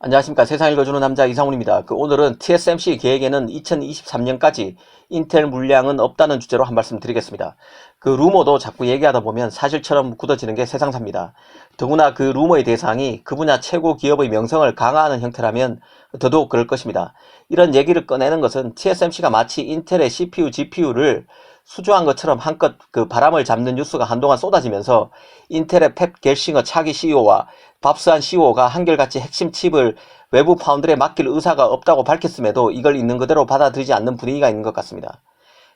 안녕하십니까. 세상 읽어주는 남자 이상훈입니다. 오늘은 TSMC 계획에는 2023년까지 인텔 물량은 없다는 주제로 한 말씀 드리겠습니다. 루머도 자꾸 얘기하다 보면 사실처럼 굳어지는 게 세상사입니다. 더구나 그 루머의 대상이 그 분야 최고 기업의 명성을 강화하는 형태라면 더더욱 그럴 것입니다. 이런 얘기를 꺼내는 것은 TSMC가 마치 인텔의 CPU, GPU를 수주한 것처럼 한껏 바람을 잡는 뉴스가 한동안 쏟아지면서 인텔의 팹 겔싱어 차기 CEO와 밥스한 CEO가 한결같이 핵심 칩을 외부 파운드리에 맡길 의사가 없다고 밝혔음에도 이걸 있는 그대로 받아들이지 않는 분위기가 있는 것 같습니다.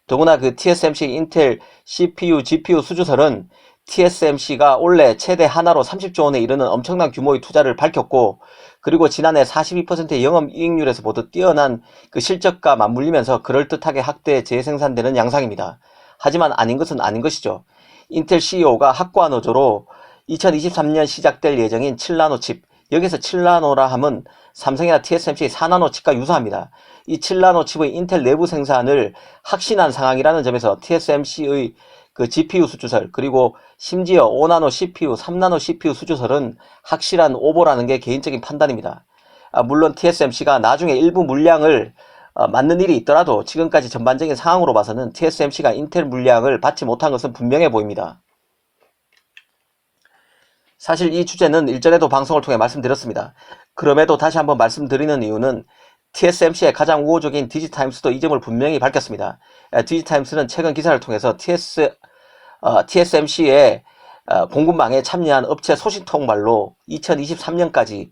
더구나 TSMC 인텔 CPU, GPU 수주설은 TSMC가 올해 최대 하나로 30조 원에 이르는 엄청난 규모의 투자를 밝혔고, 그리고 지난해 42%의 영업이익률에서 보듯 뛰어난 실적과 맞물리면서 그럴듯하게 확대 재생산되는 양상입니다. 하지만 아닌 것은 아닌 것이죠. 인텔 CEO가 확고한 어조로 2023년 시작될 예정인 7나노 칩, 여기서 7나노라 함은 삼성이나 TSMC의 4나노 칩과 유사합니다. 이 7나노 칩의 인텔 내부 생산을 확신한 상황이라는 점에서 TSMC의 GPU 수주설, 그리고 심지어 5나노 CPU, 3나노 CPU 수주설은 확실한 오보라는 게 개인적인 판단입니다. 물론 TSMC가 나중에 일부 물량을 맞는 일이 있더라도 지금까지 전반적인 상황으로 봐서는 TSMC가 인텔 물량을 받지 못한 것은 분명해 보입니다. 사실 이 주제는 일전에도 방송을 통해 말씀드렸습니다. 그럼에도 다시 한번 말씀드리는 이유는 TSMC의 가장 우호적인 디지타임스도 이 점을 분명히 밝혔습니다. 디지타임스는 최근 기사를 통해서 TSMC의 공급망에 참여한 업체 소식통말로 2023년까지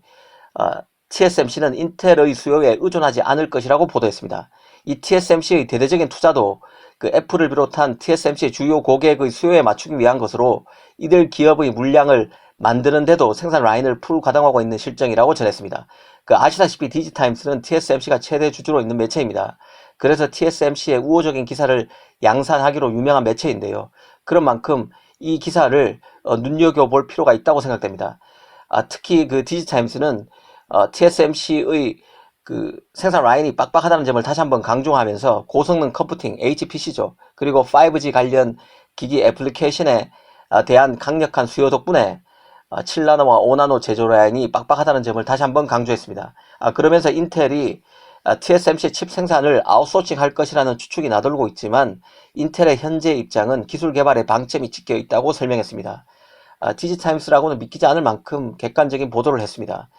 TSMC는 인텔의 수요에 의존하지 않을 것이라고 보도했습니다. 이 TSMC의 대대적인 투자도 애플을 비롯한 TSMC의 주요 고객의 수요에 맞추기 위한 것으로 이들 기업의 물량을 만드는데도 생산 라인을 풀 가동하고 있는 실정이라고 전했습니다. 아시다시피 디지타임스는 TSMC가 최대 주주로 있는 매체입니다. 그래서 TSMC의 우호적인 기사를 양산하기로 유명한 매체인데요. 그런 만큼 이 기사를 눈여겨볼 필요가 있다고 생각됩니다. 특히 디지타임스는 TSMC의 생산 라인이 빡빡하다는 점을 다시 한번 강조하면서 고성능 컴퓨팅, HPC죠. 그리고 5G 관련 기기 애플리케이션에 대한 강력한 수요 덕분에 7나노와 5나노 제조 라인이 빡빡하다는 점을 다시 한번 강조했습니다. 그러면서 인텔이 TSMC 칩 생산을 아웃소싱 할 것이라는 추측이 나돌고 있지만 인텔의 현재 입장은 기술 개발에 방점이 찍혀 있다고 설명했습니다. 디지타임스라고는 믿기지 않을 만큼 객관적인 보도를 했습니다.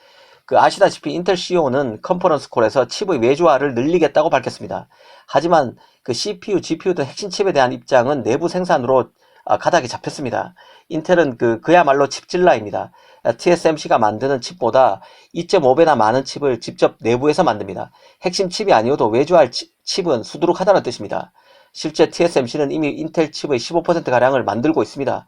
아시다시피 인텔 CEO는 컨퍼런스 콜에서 칩의 외주화를 늘리겠다고 밝혔습니다. 하지만 CPU, GPU 등 핵심 칩에 대한 입장은 내부 생산으로 가닥이 잡혔습니다. 인텔은 그야말로 칩질러입니다. TSMC가 만드는 칩보다 2.5배나 많은 칩을 직접 내부에서 만듭니다. 핵심 칩이 아니어도 외주할 칩은 수두룩하다는 뜻입니다. 실제 TSMC는 이미 인텔 칩의 15%가량을 만들고 있습니다.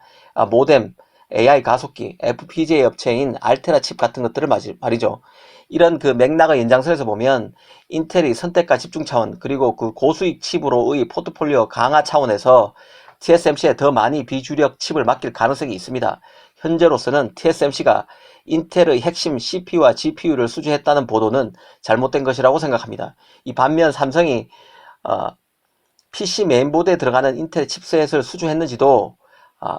모뎀, AI 가속기, FPGA 업체인 알테라 칩 같은 것들을 말이죠. 이런 맥락의 연장선에서 보면 인텔이 선택과 집중 차원, 그리고 고수익 칩으로의 포트폴리오 강화 차원에서 TSMC에 더 많이 비주력 칩을 맡길 가능성이 있습니다. 현재로서는 TSMC가 인텔의 핵심 CPU와 GPU를 수주했다는 보도는 잘못된 것이라고 생각합니다. 이 반면 삼성이 PC 메인보드에 들어가는 인텔 칩셋을 수주했는지도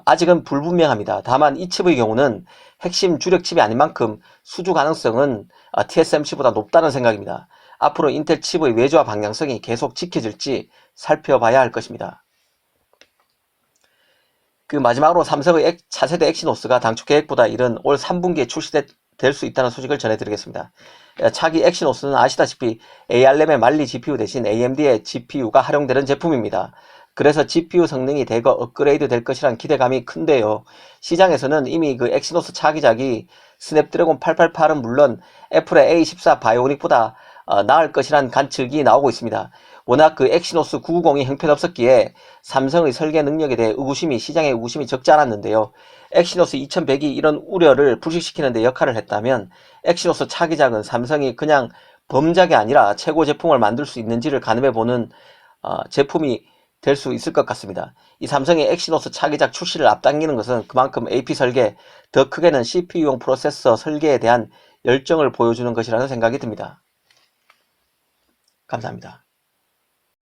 아직은 불분명합니다. 다만 이 칩의 경우는 핵심 주력 칩이 아닌 만큼 수주 가능성은 TSMC보다 높다는 생각입니다. 앞으로 인텔 칩의 외주화 방향성이 계속 지켜질지 살펴봐야 할 것입니다. 마지막으로 삼성의 차세대 엑시노스가 당초 계획보다 이른 올 3분기에 출시될 수 있다는 소식을 전해드리겠습니다. 차기 엑시노스는 아시다시피 ARM의 만리 GPU 대신 AMD의 GPU가 활용되는 제품입니다. 그래서 GPU 성능이 대거 업그레이드 될 것이란 기대감이 큰데요. 시장에서는 이미 엑시노스 차기작이 스냅드래곤 888은 물론 애플의 A14 바이오닉보다 나을 것이란 관측이 나오고 있습니다. 워낙 엑시노스 990이 형편없었기에 삼성의 설계 능력에 대해 시장의 의구심이 적지 않았는데요. 엑시노스 2100이 이런 우려를 불식시키는 데 역할을 했다면 엑시노스 차기작은 삼성이 그냥 범작이 아니라 최고 제품을 만들 수 있는지를 가늠해보는 제품이 될 수 있을 것 같습니다. 이 삼성의 엑시노스 차기작 출시를 앞당기는 것은 그만큼 AP 설계, 더 크게는 CPU용 프로세서 설계에 대한 열정을 보여주는 것이라는 생각이 듭니다. 감사합니다.